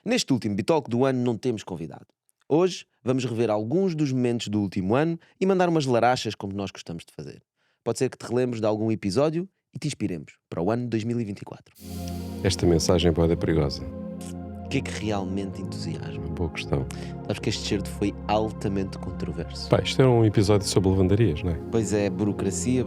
Neste último Bitalk do ano não temos convidado. Hoje vamos rever alguns dos momentos do último ano e mandar umas larachas como nós gostamos de fazer. Pode ser que te relembres de algum episódio e te inspiremos para o ano 2024. Esta mensagem pode ser perigosa. O que é que realmente entusiasma? Boa questão. Sabes que este certo foi altamente controverso. Pá, isto era um episódio sobre lavandarias, não é? Pois é, burocracia.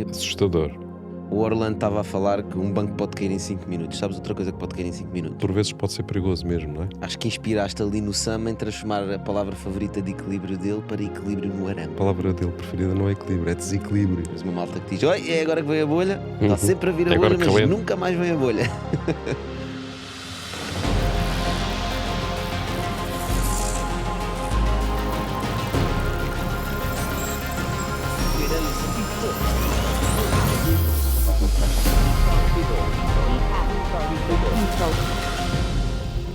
Assustador. O Orlando estava a falar que um banco pode cair em 5 minutos. Sabes outra coisa que pode cair em 5 minutos? Por vezes pode ser perigoso mesmo, não é? Acho que inspiraste ali no Sam em transformar a palavra favorita de equilíbrio dele para equilíbrio no arame. A palavra dele preferida não é equilíbrio, é desequilíbrio. Mas uma malta que diz: oi, é agora que vem a bolha. Está Uhum. sempre a vir a É agora bolha, que mas lento. nunca mais vem a bolha.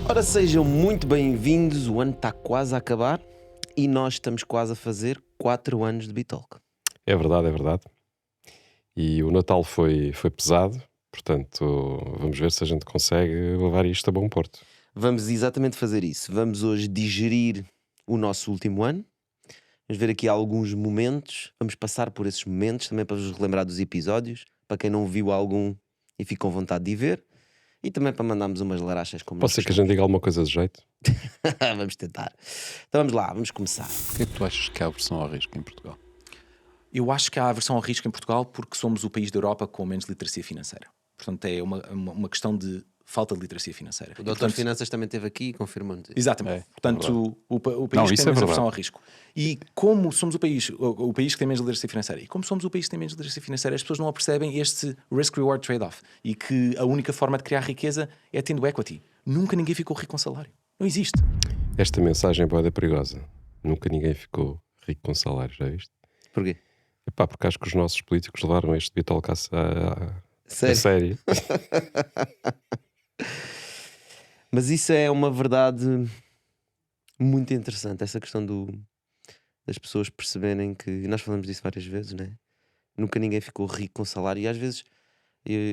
Ora, sejam muito bem-vindos. O ano está quase a acabar e nós estamos quase a fazer 4 anos de Bitalk. É verdade, é verdade. E o Natal foi pesado, portanto, vamos ver se a gente consegue levar isto a bom porto. Vamos exatamente fazer isso. Vamos hoje digerir o nosso último ano. Vamos ver aqui alguns momentos. Vamos passar por esses momentos também para vos relembrar dos episódios. Para quem não viu algum e fica com vontade de ir ver. E também para mandarmos umas larachas como Pode ser que a gente diga alguma coisa de jeito? Vamos tentar. Então vamos lá, vamos começar. Porquê é que tu achas que há a versão ao risco em Portugal? Eu acho que há aversão ao risco em Portugal porque somos o país da Europa com menos literacia financeira. Portanto, é uma questão de falta de literacia financeira. O Doutor Finanças também esteve aqui e confirmou-nos isso. Exatamente. Portanto, o país Não, tem isso é menos verdade. aversão ao risco. E como somos o país que tem menos literacia financeira, e como somos o país que tem menos literacia financeira, as pessoas não apercebem este risk-reward trade-off. E que a única forma de criar riqueza é tendo equity. Nunca ninguém ficou rico com salário. Não existe. Esta mensagem pode ser perigosa. Nunca ninguém ficou rico com salário, já viste? Porquê? Epá, porque acho que os nossos políticos levaram este Bitalk a Sério? sério. Mas isso é uma verdade muito interessante, essa questão das pessoas perceberem que, e nós falamos disso várias vezes, né? Nunca ninguém ficou rico com salário e às vezes,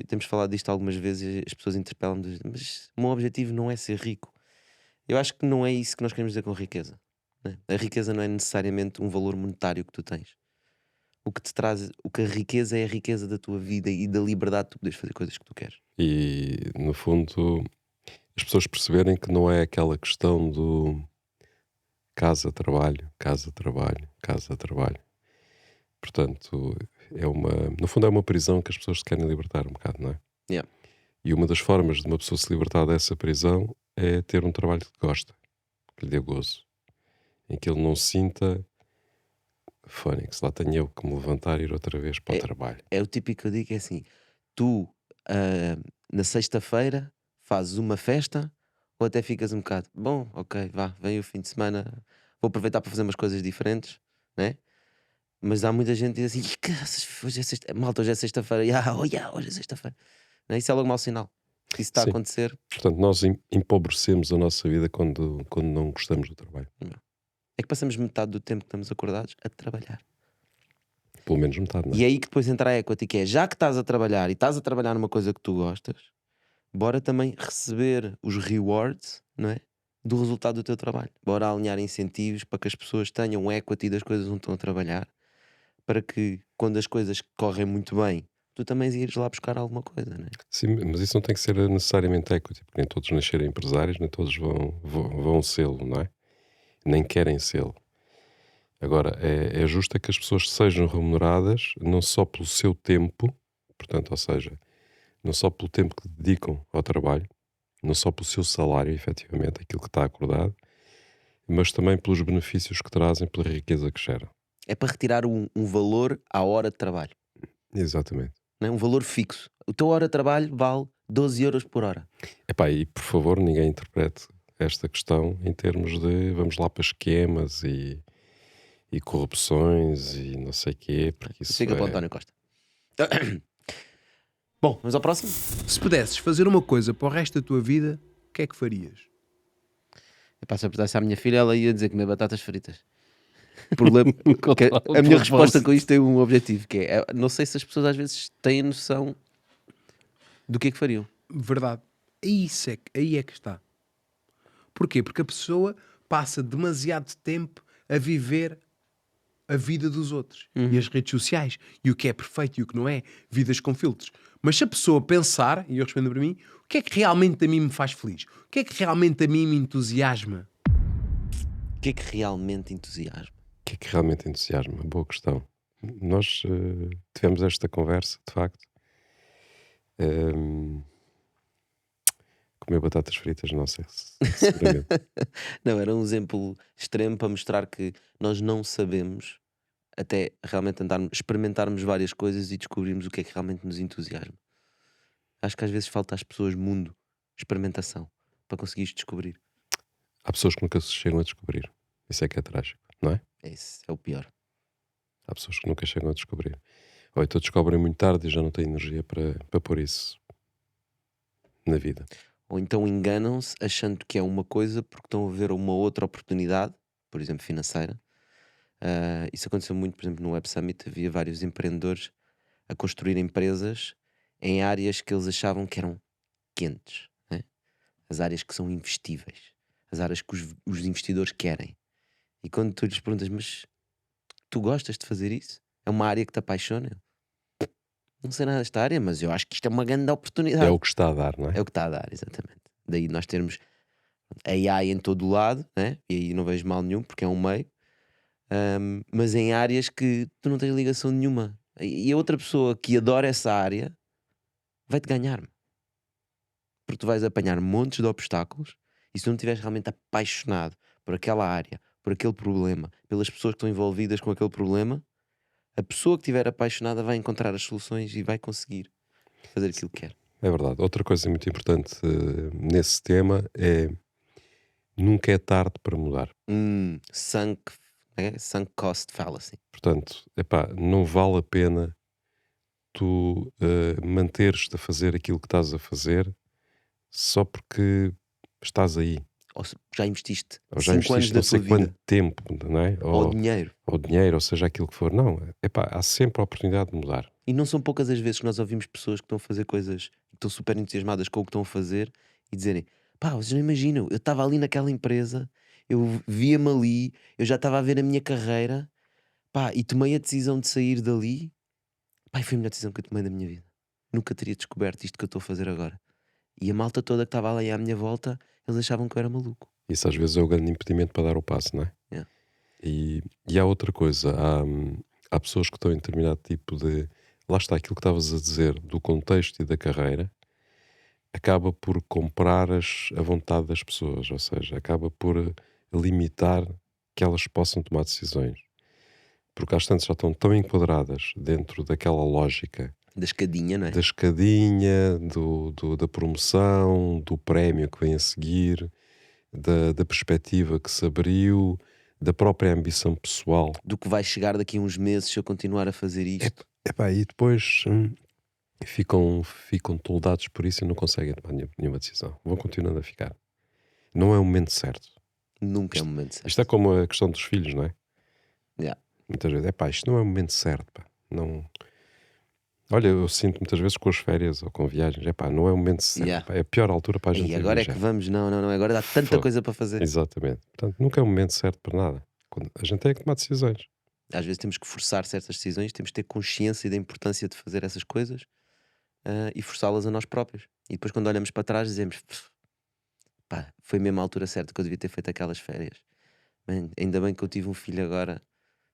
temos falado disto algumas vezes e as pessoas interpelam-nos, mas o meu objetivo não é ser rico. Eu acho que não é isso que nós queremos dizer com riqueza, né? A riqueza não é necessariamente um valor monetário que tu tens. O que te traz, o que a riqueza é a riqueza da tua vida e da liberdade de tu poderes fazer coisas que tu queres. E, no fundo, as pessoas perceberem que não é aquela questão do casa, trabalho, casa, trabalho, casa, trabalho. Portanto, no fundo é uma prisão que as pessoas se querem libertar um bocado, não é? Yeah. E uma das formas de uma pessoa se libertar dessa prisão é ter um trabalho que gosta, que lhe dê gozo, em que ele não sinta fónix, lá tenho eu que me levantar e ir outra vez para o trabalho. É o típico que eu digo, é assim, tu na sexta-feira fazes uma festa ou até ficas um bocado, bom, ok, vá, vem o fim de semana, vou aproveitar para fazer umas coisas diferentes, né? Mas há muita gente que diz assim, "Ih, caraças, hoje é sexta, malta, hoje é sexta-feira, hoje é sexta-feira." Né? Isso é logo mau sinal. Se isso está a Sim. acontecer, Portanto, nós empobrecemos a nossa vida quando não gostamos do trabalho. é que passamos metade do tempo que estamos acordados a trabalhar. Pelo menos metade, não é? E é aí que depois entra a equity, que é, já que estás a trabalhar e estás a trabalhar numa coisa que tu gostas, bora também receber os rewards, não é? Do resultado do teu trabalho. Bora alinhar incentivos para que as pessoas tenham equity das coisas onde estão a trabalhar, para que quando as coisas correm muito bem, tu também ires lá buscar alguma coisa, não é? Sim, mas isso não tem que ser necessariamente equity, porque nem todos nascerem empresários, nem todos vão sê-lo, não é? Nem querem sê-lo. Agora, é justo é que as pessoas sejam remuneradas não só pelo seu tempo, portanto, ou seja, não só pelo tempo que dedicam ao trabalho, não só pelo seu salário, efetivamente, aquilo que está acordado, mas também pelos benefícios que trazem, pela riqueza que geram. É para retirar um valor à hora de trabalho, Exatamente. não é? Um valor fixo. O teu hora de trabalho vale 12 euros por hora. Epá, e por favor, ninguém interprete esta questão em termos de vamos lá para esquemas e corrupções e não sei o quê, porque isso Fica para o António Costa. Bom, vamos ao próximo? Se pudesses fazer uma coisa para o resto da tua vida, o que é que farias? Epá, se eu perguntasse à minha filha, ela ia dizer comer batatas fritas. Problema, que a minha resposta com isto tem um objetivo, que é, não sei se as pessoas às vezes têm noção do que é que fariam. Verdade. Aí é que está. Porquê? Porque a pessoa passa demasiado tempo a viver a vida dos outros e as redes sociais e o que é perfeito e o que não é, vidas com filtros. Mas se a pessoa pensar, e eu respondo para mim, o que é que realmente a mim me faz feliz? O que é que realmente a mim me entusiasma? O que é que realmente entusiasma? O que é que realmente entusiasma? Boa questão. Nós tivemos esta conversa, de facto. Comer batatas fritas, não sei, seguramente. Não, era um exemplo extremo para mostrar que nós não sabemos até realmente experimentarmos várias coisas e descobrirmos o que é que realmente nos entusiasma. Acho que às vezes falta às pessoas mundo, experimentação, para conseguires descobrir. Há pessoas que nunca se chegam a descobrir. Isso é que é trágico, não é? Esse é o pior. Há pessoas que nunca chegam a descobrir. Ou então descobrem muito tarde e já não têm energia para pôr isso na vida. Ou então enganam-se achando que é uma coisa porque estão a ver uma outra oportunidade, por exemplo, financeira. Isso aconteceu muito, por exemplo, no Web Summit. Havia vários empreendedores a construir empresas em áreas que eles achavam que eram quentes, né? As áreas que são investíveis, as áreas que os investidores querem. E quando tu lhes perguntas, mas tu gostas de fazer isso? É uma área que te apaixona? Não sei nada desta área, mas eu acho que isto é uma grande oportunidade. É o que está a dar, não é? É o que está a dar, exatamente. Daí nós termos AI em todo o lado, né? E aí não vejo mal nenhum, porque é um meio, mas em áreas que tu não tens ligação nenhuma. E a outra pessoa que adora essa área vai-te ganhar-me. Porque tu vais apanhar montes de obstáculos e se tu não estiveres realmente apaixonado por aquela área, por aquele problema, pelas pessoas que estão envolvidas com aquele problema, a pessoa que estiver apaixonada vai encontrar as soluções e vai conseguir fazer aquilo que quer. É verdade. Outra coisa muito importante nesse tema é nunca é tarde para mudar. Sunk cost fallacy. Portanto, epá, não vale a pena tu manteres-te a fazer aquilo que estás a fazer só porque estás aí. Ou já investiste Ou já 5 anos investiste da não sei tua quanto vida. tempo, não é? Ou dinheiro. Ou dinheiro, ou seja, aquilo que for. Não, epá, há sempre a oportunidade de mudar. E não são poucas as vezes que nós ouvimos pessoas que estão a fazer coisas que estão super entusiasmadas com o que estão a fazer e dizerem: pá, vocês não imaginam, eu estava ali naquela empresa, eu via-me ali, eu já estava a ver a minha carreira, pá, e tomei a decisão de sair dali, pá, e foi a melhor decisão que eu tomei da minha vida. Nunca teria descoberto isto que eu estou a fazer agora. E a malta toda que estava ali à minha volta, eles achavam que eu era maluco. Isso às vezes é o grande impedimento para dar o passo, não é? Yeah. E há outra coisa, há pessoas que estão em determinado tipo de. Lá está aquilo que estavas a dizer do contexto e da carreira, acaba por comprar a vontade das pessoas, ou seja, acaba por limitar que elas possam tomar decisões. Porque às tantas já estão tão enquadradas dentro daquela lógica Da escadinha, não é? da escadinha, da promoção, do prémio que vem a seguir, da perspectiva que se abriu, da própria ambição pessoal. Do que vai chegar daqui a uns meses se eu continuar a fazer isto. Epá, e depois ficam toldados por isso e não conseguem tomar nenhuma decisão. Vão continuando a ficar. Não é o momento certo. Nunca é o momento certo. Isto é como a questão dos filhos, não é? Yeah. Muitas vezes, isto não é o momento certo, pá. Não. Olha, eu sinto muitas vezes com as férias ou com viagens, não é o momento certo. Yeah. Pá, é a pior altura para a gente E ir agora é viajar. que vamos, não, agora dá tanta Fogo. coisa para fazer. Exatamente. Portanto, nunca é o momento certo para nada. A gente tem que tomar decisões. Às vezes temos que forçar certas decisões, temos que ter consciência da importância de fazer essas coisas e forçá-las a nós próprios. E depois, quando olhamos para trás, dizemos: pá, foi mesmo a altura certa que eu devia ter feito aquelas férias. Man, ainda bem que eu tive um filho agora,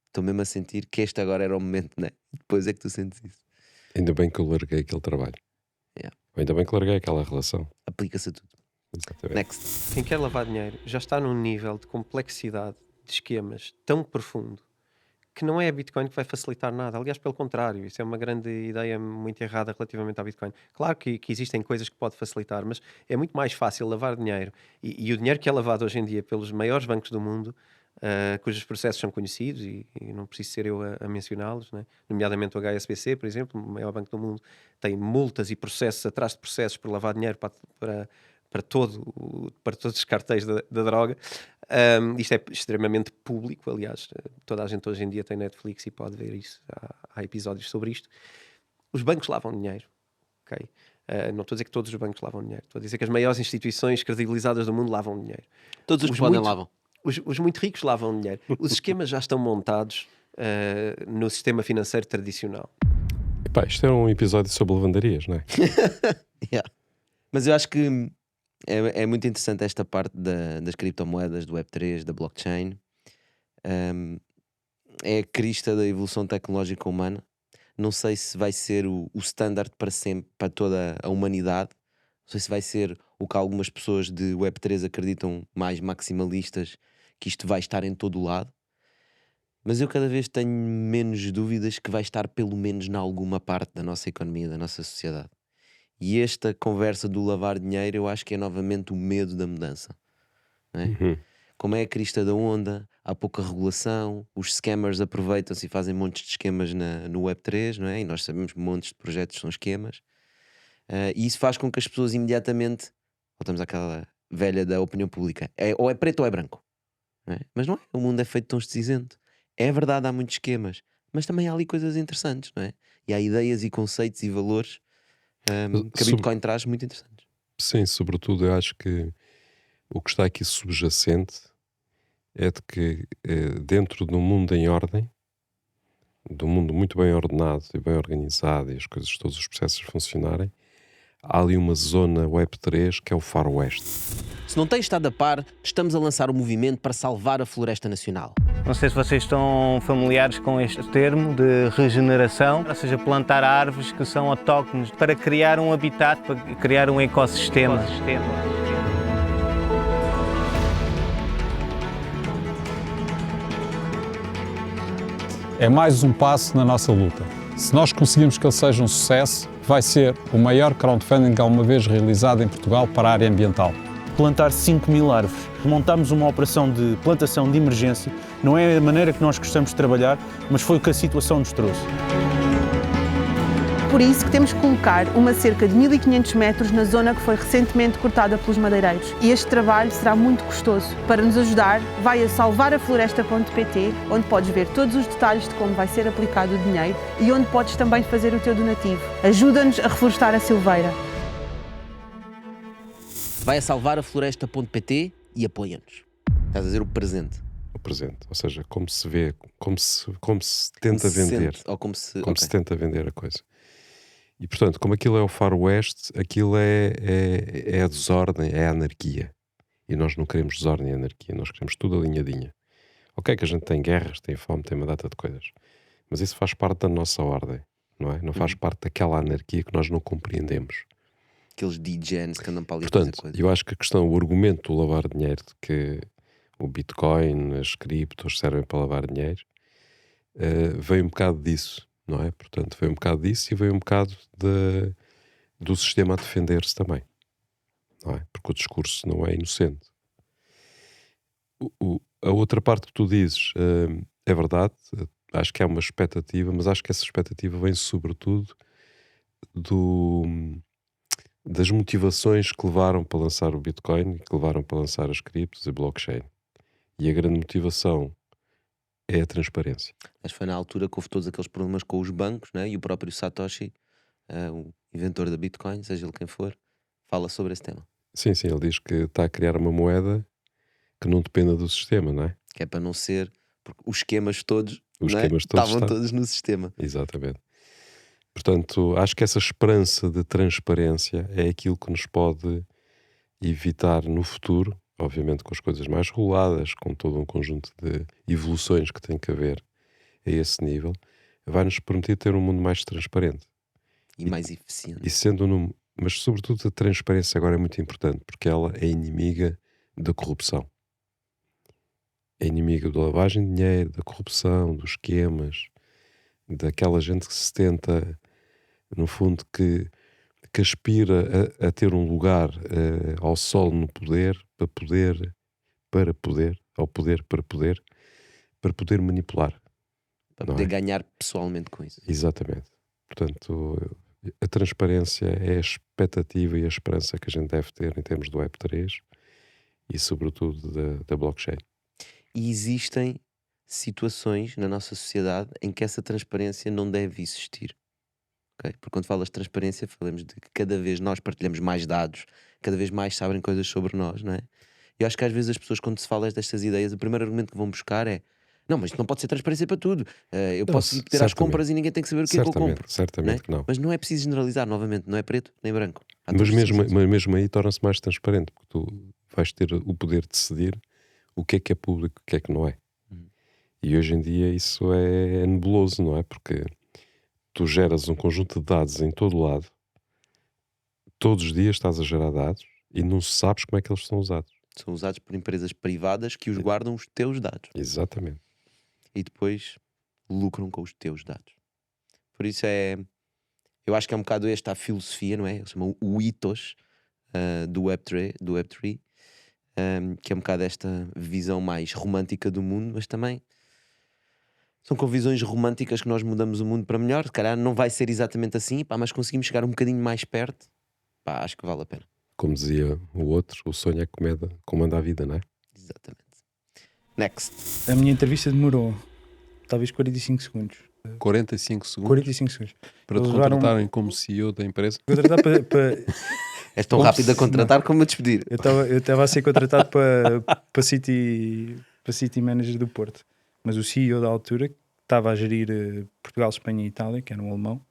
estou mesmo a sentir que este agora era o momento, né? E depois é que tu sentes isso. Ainda bem que eu larguei aquele trabalho. Yeah. Ou ainda bem que larguei aquela relação. Aplica-se a tudo. Exatamente. Next. Quem quer lavar dinheiro já está num nível de complexidade de esquemas tão profundo que não é a Bitcoin que vai facilitar nada. Aliás, pelo contrário, isso é uma grande ideia muito errada relativamente à Bitcoin. Claro que existem coisas que pode facilitar, mas é muito mais fácil lavar dinheiro. E o dinheiro que é lavado hoje em dia pelos maiores bancos do mundo, cujos processos são conhecidos, e não preciso ser eu a mencioná-los, né? Nomeadamente o HSBC, por exemplo, o maior banco do mundo, tem multas e processos atrás de processos por lavar dinheiro para todos os cartéis da droga. Isto é extremamente público, aliás, toda a gente hoje em dia tem Netflix e pode ver isso, há episódios sobre isto. Os bancos lavam dinheiro, ok? Não estou a dizer que todos os bancos lavam dinheiro, estou a dizer que as maiores instituições credibilizadas do mundo lavam dinheiro. Todos os que Os podem muito- lavam. Os muito ricos lavam dinheiro. Os esquemas já estão montados no sistema financeiro tradicional. Epá, isto é um episódio sobre lavandarias, não é? Yeah. Mas eu acho que é muito interessante esta parte das criptomoedas, do Web3, da blockchain. É a crista da evolução tecnológica humana. Não sei se vai ser o standard para sempre, para toda a humanidade. Não sei se vai ser o que algumas pessoas de Web3 acreditam, mais maximalistas, que isto vai estar em todo o lado. Mas eu cada vez tenho menos dúvidas que vai estar pelo menos em alguma parte da nossa economia, da nossa sociedade. E esta conversa do lavar dinheiro, eu acho que é novamente o medo da mudança, não é? Uhum. Como é a crista da onda, há pouca regulação, os scammers aproveitam-se e fazem montes de esquemas no Web3, não é? E nós sabemos que montes de projetos são esquemas. E isso faz com que as pessoas imediatamente, voltamos àquela velha da opinião pública, ou é preto ou é branco, não é? Mas não é, o mundo é feito tão cinzento. É verdade, há muitos esquemas, mas também há ali coisas interessantes, não é? E há ideias e conceitos e valores que a Bitcoin traz muito interessantes. Sim, sobretudo eu acho que o que está aqui subjacente é de que dentro de um mundo em ordem, de um mundo muito bem ordenado e bem organizado e as coisas, todos os processos funcionarem, há ali uma zona Web3 que é o Far West. Se não tem estado a par, estamos a lançar um movimento para salvar a floresta nacional. Não sei se vocês estão familiares com este termo de regeneração, ou seja, plantar árvores que são autóctones para criar um habitat, para criar um ecossistema. É mais um passo na nossa luta. Se nós conseguirmos que ele seja um sucesso, vai ser o maior crowdfunding alguma vez realizado em Portugal para a área ambiental. Plantar 5.000 árvores. Montámos uma operação de plantação de emergência. Não é a maneira que nós gostamos de trabalhar, mas foi o que a situação nos trouxe. Por isso que temos que colocar uma cerca de 1.500 metros na zona que foi recentemente cortada pelos madeireiros. E este trabalho será muito custoso. Para nos ajudar, vai a salvarafloresta.pt, onde podes ver todos os detalhes de como vai ser aplicado o dinheiro e onde podes também fazer o teu donativo. Ajuda-nos a reflorestar a Silveira. Vai a salvarafloresta.pt e apoia-nos. Estás a dizer o presente. O presente, ou seja, como se vê, como se tenta se vender, sente, ou como se... como ok. se tenta vender a coisa. E portanto, como aquilo é o Far West, aquilo é a desordem, é a anarquia. E nós não queremos desordem e anarquia, nós queremos tudo alinhadinha. Ok que a gente tem guerras, tem fome, tem uma data de coisas, mas isso faz parte da nossa ordem, não é? Não faz parte daquela anarquia que nós não compreendemos. Aqueles degens que andam para ali a fazer Portanto, coisas. eu acho que a questão, o argumento do lavar dinheiro, de que o Bitcoin, as criptos servem para lavar dinheiro, veio um bocado disso, não é? Portanto, veio um bocado disso e veio um bocado do sistema a defender-se também, não é? Porque o discurso não é inocente. A outra parte que tu dizes é verdade, acho que há uma expectativa, mas acho que essa expectativa vem sobretudo das motivações que levaram para lançar o Bitcoin e que levaram para lançar as criptos e blockchain. E a grande motivação é a transparência. Mas foi na altura que houve todos aqueles problemas com os bancos, né? E o próprio Satoshi, o inventor da Bitcoin, seja ele quem for, fala sobre esse tema. Sim, sim, ele diz que está a criar uma moeda que não dependa do sistema, não é? Que é para não ser... Porque os esquemas todos, Os não é? esquemas todos estavam estão. todos no sistema. Exatamente. Portanto, acho que essa esperança de transparência é aquilo que nos pode evitar no futuro, obviamente com as coisas mais reguladas, com todo um conjunto de evoluções que tem que haver a esse nível, vai-nos permitir ter um mundo mais transparente. E mais eficiente. E sendo mas sobretudo a transparência agora é muito importante, porque ela é inimiga da corrupção. É inimiga da lavagem de dinheiro, da corrupção, dos esquemas, daquela gente que se tenta, no fundo, que aspira a ter um lugar ao sol no poder, para poder manipular. Para não poder é? ganhar pessoalmente com isso. Exatamente. Portanto, a transparência é a expectativa e a esperança que a gente deve ter em termos do Web3 e sobretudo da blockchain. E existem situações na nossa sociedade em que essa transparência não deve existir. ok? Porque quando falas de transparência, falamos de que cada vez nós partilhamos mais dados, cada vez mais sabem coisas sobre nós, não é? E eu acho que às vezes as pessoas, quando se fala destas ideias, o primeiro argumento que vão buscar é: não, mas isto não pode ser transparência para tudo. Eu Não, posso ir ter às certamente. compras e ninguém tem que saber o que é que eu compro. Certamente Né? que não. Mas não é preciso generalizar, novamente, não é preto nem branco. Há Mas todos os mesmo, cinzas. mas mesmo aí torna-se mais transparente, porque tu vais ter o poder de decidir o que é público, o que é que não é. E hoje em dia isso é nebuloso, não é? Porque tu geras um conjunto de dados em todo lado, todos os dias estás a gerar dados e não sabes como é que eles são usados. São usados por empresas privadas que os guardam os teus dados Exatamente. e depois lucram com os teus dados. Por isso eu acho que é um bocado esta a filosofia, não é? Eles chamam o ethos do Web3, que é um bocado esta visão mais romântica do mundo, mas também são com visões românticas que nós mudamos o mundo para melhor. Se calhar não vai ser exatamente assim, pá, mas conseguimos chegar um bocadinho mais perto, pá, acho que vale a pena. Como dizia o outro, o sonho é que comanda a vida, não é? Exatamente. Next. A minha entrevista demorou talvez 45 segundos. 45 segundos 45 segundos. para te Eles levaram- contratarem como CEO da empresa. Vou tratar para És tão rápido a contratar como a despedir. Eu estava a ser contratado para City Manager do Porto, mas o CEO da altura, que estava a gerir Portugal, Espanha e Itália, que era um alemão,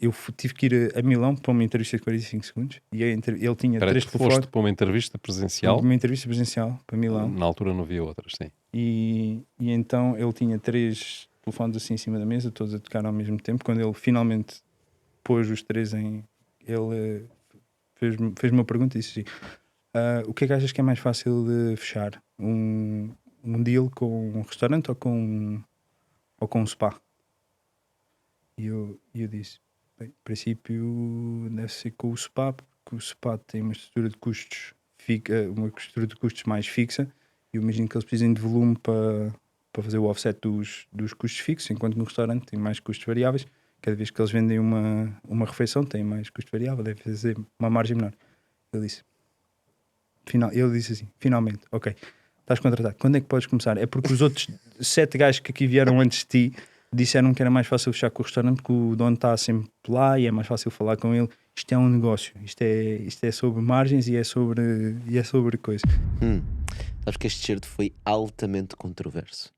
eu tive que ir a Milão para uma entrevista de 45 segundos e ele tinha Espera, 3 tu telefones. foste para uma entrevista presencial. Uma entrevista presencial para Milão. Na altura não havia outras, sim. E então ele tinha 3 telefones assim em cima da mesa, todos a tocar ao mesmo tempo. Quando ele finalmente pôs os 3 em. Ele fez-me uma pergunta e disse assim: o que é que achas que é mais fácil de fechar? Um deal com um restaurante ou com um spa? E eu disse: bem, em princípio deve ser com o spa, porque o spa tem uma estrutura de custos mais fixa. E eu imagino que eles precisem de volume para fazer o offset dos custos fixos, enquanto que no restaurante tem mais custos variáveis. Cada vez que eles vendem uma refeição tem mais custo variável, deve fazer uma margem menor. Ele disse assim: finalmente, ok, estás contratado, quando é que podes começar? É porque os outros 7 gajos que aqui vieram antes de ti disseram que era mais fácil fechar com o restaurante porque o dono está sempre lá e é mais fácil falar com ele. Isto é um negócio, isto é sobre margens e é sobre coisa. Sabes que este certo foi altamente controverso.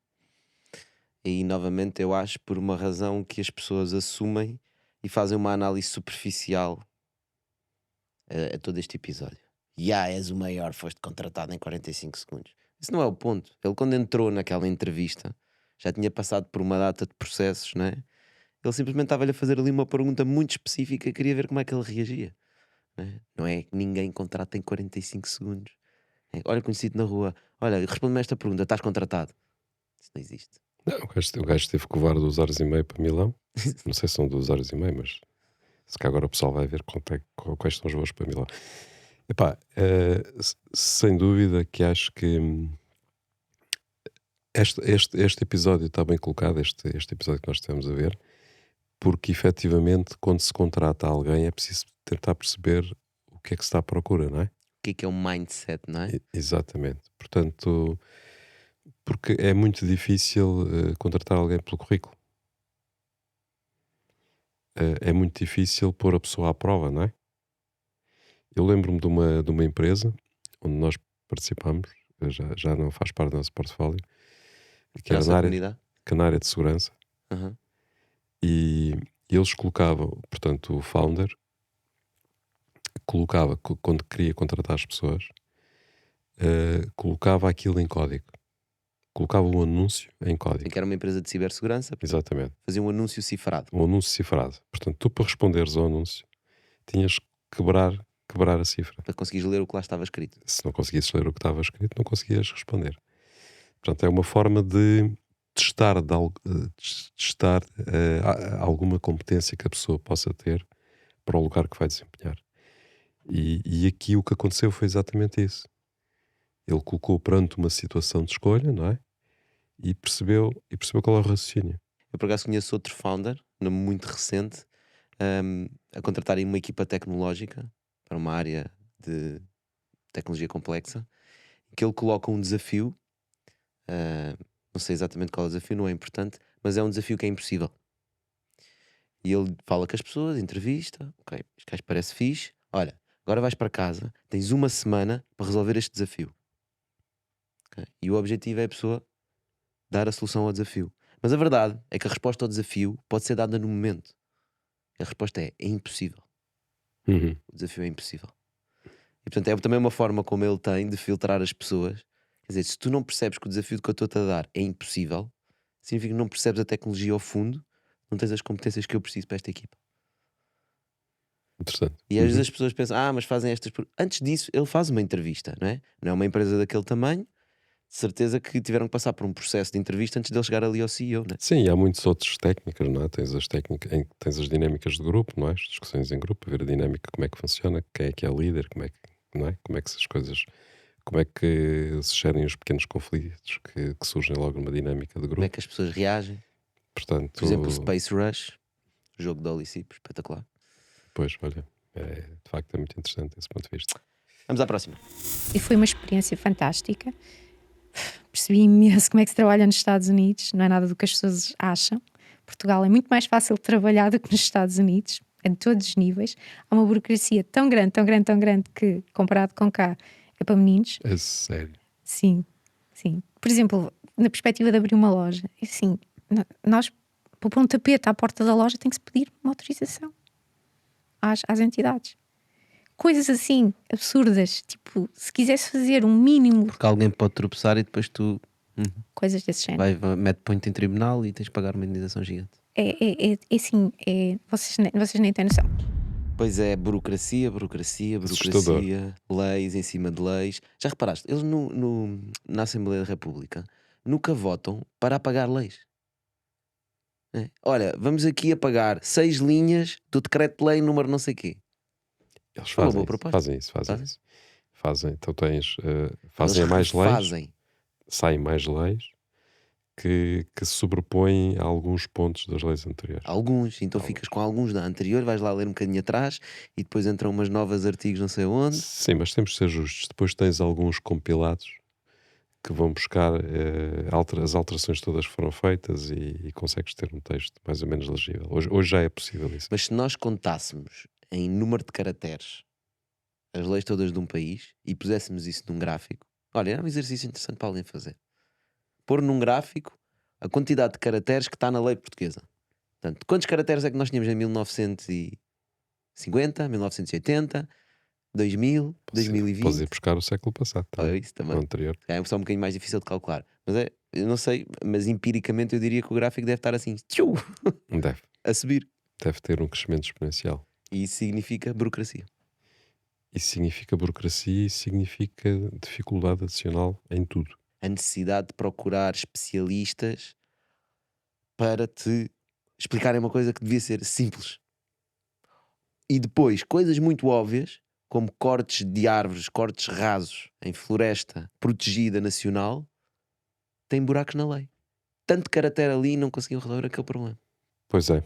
E novamente eu acho por uma razão que as pessoas assumem e fazem uma análise superficial a todo este episódio. És o maior, foste contratado em 45 segundos. Isso não é o ponto. Ele quando entrou naquela entrevista já tinha passado por uma data de processos, não é? Ele simplesmente estava-lhe a fazer ali uma pergunta muito específica e queria ver como é que ele reagia. Não é que ninguém contrata em 45 segundos. Olha, conhecido na rua, olha, responde-me a esta pergunta, estás contratado? Isso não existe. Não, o gajo teve que voar 2 horas e meia para Milão. Não sei se são 2 horas e meia, mas se cá agora o pessoal vai ver quais são os voos para Milão. Epá, sem dúvida que acho que este episódio está bem colocado, este episódio que nós estamos a ver, porque efetivamente quando se contrata alguém é preciso tentar perceber o que é que se está à procura, não é? O que é um mindset, não é? Exatamente. Portanto, porque é muito difícil contratar alguém pelo currículo. É muito difícil pôr a pessoa à prova, não é? Eu lembro-me de uma empresa onde nós participamos, já não faz parte do nosso portfólio, que era na área de segurança. Uhum. E eles colocavam, portanto, o founder colocava, quando queria contratar as pessoas, colocava aquilo em código. Colocava um anúncio em código. Que era uma empresa de cibersegurança. Exatamente. Fazia um anúncio cifrado. Um anúncio cifrado. Portanto, tu para responderes ao anúncio tinhas que quebrar a cifra. Para conseguires ler o que lá estava escrito. Se não conseguisses ler o que estava escrito, não conseguias responder. Portanto, é uma forma de testar alguma competência que a pessoa possa ter para o lugar que vai desempenhar. E aqui o que aconteceu foi exatamente isso. Ele colocou perante uma situação de escolha, não é? E percebeu qual é o raciocínio. Eu por acaso conheço outro founder, muito recente, a contratarem uma equipa tecnológica para uma área de tecnologia complexa, que ele coloca um desafio, não sei exatamente qual é o desafio, não é importante, mas é um desafio que é impossível. E ele fala com as pessoas, entrevista, ok, este gajo parece fixe, olha, agora vais para casa, tens uma semana para resolver este desafio. Ok? E o objetivo é a pessoa dar a solução ao desafio. Mas a verdade é que a resposta ao desafio pode ser dada no momento. A resposta é impossível. Uhum. O desafio é impossível. E portanto é também uma forma como ele tem de filtrar as pessoas. Quer dizer, se tu não percebes que o desafio que eu estou-te a dar é impossível, significa que não percebes a tecnologia ao fundo, não tens as competências que eu preciso para esta equipa. Interessante. E às vezes as pessoas pensam, mas fazem estas... Antes disso, ele faz uma entrevista, não é? Não é uma empresa daquele tamanho, de certeza que tiveram que passar por um processo de entrevista antes de ele chegar ali ao CEO, não é? Sim, e há muitas outras técnicas, não é? Tens as técnicas, tens as dinâmicas de grupo, não é? As discussões em grupo, ver a dinâmica, como é que funciona, quem é líder, como é que, não é? Como é que as coisas, como é que se gerem os pequenos conflitos que surgem logo numa dinâmica de grupo. Como é que as pessoas reagem? Portanto, por exemplo, o Space Rush, o jogo da Olicip, espetacular. Pois, olha, de facto é muito interessante esse ponto de vista. Vamos à próxima. E foi uma experiência fantástica. Percebi imenso como é que se trabalha nos Estados Unidos, não é nada do que as pessoas acham. Portugal é muito mais fácil de trabalhar do que nos Estados Unidos, em todos os níveis. Há uma burocracia tão grande, tão grande, tão grande que, comparado com cá, é para meninos. É sério? Sim, sim. Por exemplo, na perspectiva de abrir uma loja, assim, nós, para pôr um tapete à porta da loja, tem que se pedir uma autorização às entidades. Coisas assim, absurdas, tipo, se quisesse fazer um mínimo... Porque alguém pode tropeçar e depois tu... Coisas desse género. Mete point em tribunal e tens de pagar uma indenização gigante. É assim, vocês nem têm noção. Pois é, burocracia, leis em cima de leis. Já reparaste, eles na Assembleia da República nunca votam para apagar leis. É. Olha, vamos aqui apagar 6 linhas do decreto-lei número não sei quê. Eles É uma boa proposta. fazem isso. Então tens, fazem mais leis, saem mais leis que se sobrepõem a alguns pontos das leis anteriores. Alguns, então ficas com alguns da anterior, vais lá ler um bocadinho atrás e depois entram umas novas artigos não sei onde. Sim, mas temos de ser justos. Depois tens alguns compilados que vão buscar as alterações todas foram feitas e consegues ter um texto mais ou menos legível. Hoje já é possível isso. Mas se nós contássemos em número de caracteres as leis todas de um país e puséssemos isso num gráfico, olha, é um exercício interessante para alguém fazer. Pôr num gráfico a quantidade de caracteres que está na lei portuguesa. Portanto, quantos caracteres é que nós tínhamos em 1950, 1980, 2000, 2020? Podes ir buscar o século passado. Isso também. O anterior. É só um bocadinho mais difícil de calcular. Mas eu não sei, mas empiricamente eu diria que o gráfico deve estar assim, Deve. a subir. Deve ter um crescimento exponencial. E isso significa burocracia. Isso significa burocracia e significa dificuldade adicional em tudo. A necessidade de procurar especialistas para te explicarem uma coisa que devia ser simples. E depois, coisas muito óbvias, como cortes de árvores, cortes rasos em floresta protegida nacional, têm buracos na lei. Tanto caractere ali e não conseguiam resolver aquele problema. Pois é.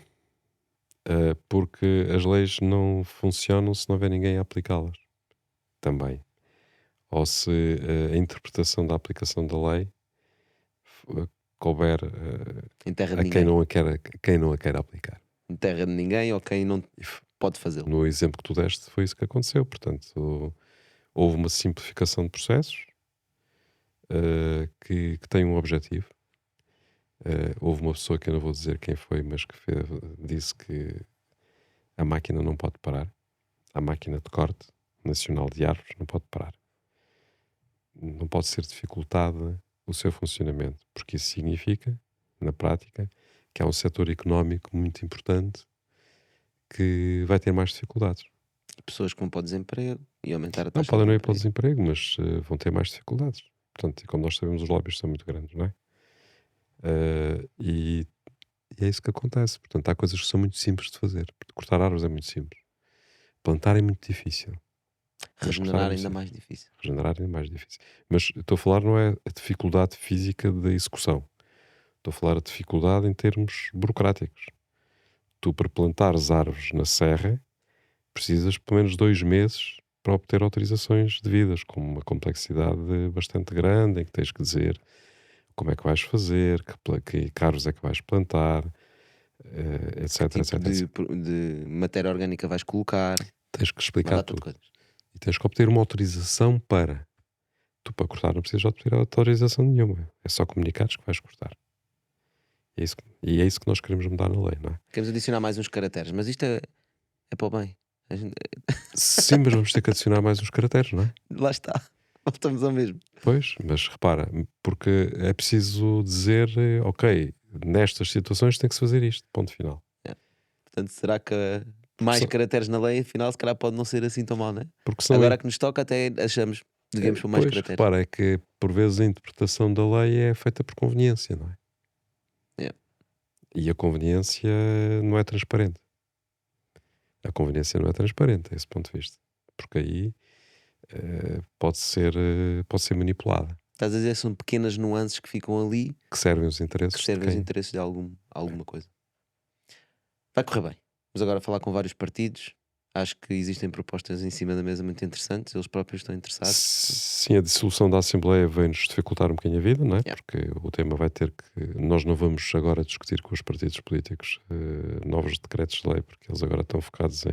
Porque as leis não funcionam se não houver ninguém a aplicá-las. Também. Ou se a interpretação da aplicação da lei couber em terra de a ninguém. quem não a quer aplicar. Em terra de ninguém ou quem não pode fazê-lo. No exemplo que tu deste foi isso que aconteceu. Portanto, houve uma simplificação de processos que tem um objetivo. Houve uma pessoa que eu não vou dizer quem foi, mas que disse que a máquina não pode parar. A máquina de corte nacional de árvores não pode parar. Não pode ser dificultada o seu funcionamento, porque isso significa, na prática, que há um setor económico muito importante que vai ter mais dificuldades. Pessoas que vão para o desemprego e aumentar a taxa Não podem de não ir para o desemprego, mas vão ter mais dificuldades. Portanto, e como nós sabemos, os lobbies são muito grandes, não é? E é isso que acontece. Portanto, há coisas que são muito simples de fazer. Cortar árvores é muito simples. Plantar é muito difícil. Regenerar ainda mais difícil. Regenerar ainda mais difícil. Mas estou a falar não é a dificuldade física da execução. Estou a falar a dificuldade em termos burocráticos. Tu, para plantares árvores na serra, precisas pelo menos 2 meses para obter autorizações devidas, com uma complexidade bastante grande, em que tens que dizer como é que vais fazer, que árvores é que vais plantar, etc, Que tipo etc. de matéria orgânica vais colocar, Tens que uma explicar data de tudo. coisas. E tens que obter uma autorização para. Tu, para cortar, não precisas de obter autorização nenhuma. É só comunicares que vais cortar. E é isso que nós queremos mudar na lei, não é? Queremos adicionar mais uns caracteres, mas isto é para o bem. A gente- Sim, mas vamos ter que adicionar mais uns caracteres, não é? Lá está. Voltamos ao mesmo. Pois, mas repara, porque é preciso dizer, ok, nestas situações tem que se fazer isto, ponto final. Portanto, será que mais se- caracteres na lei, afinal, se calhar pode não ser assim tão mal, não é? Porque senão Agora que nos toca, até achamos que devemos pôr mais pois, caracteres. repara, é que por vezes a interpretação da lei é feita por conveniência, não é? Yeah. E a conveniência não é transparente. A conveniência não é transparente, a esse ponto de vista. Porque aí pode ser manipulada. Estás a dizer, são pequenas nuances que ficam ali Que servem os interesses que de servem os quem? interesses de alguma coisa. Vai correr bem. Vamos agora falar com vários partidos. Acho que existem propostas em cima da mesa muito interessantes. Eles próprios estão interessados. Sim, a dissolução da Assembleia vem-nos dificultar um bocadinho a vida, não é? Yeah. Porque o tema vai ter que. Nós não vamos agora discutir com os partidos políticos novos decretos de lei, porque eles agora estão focados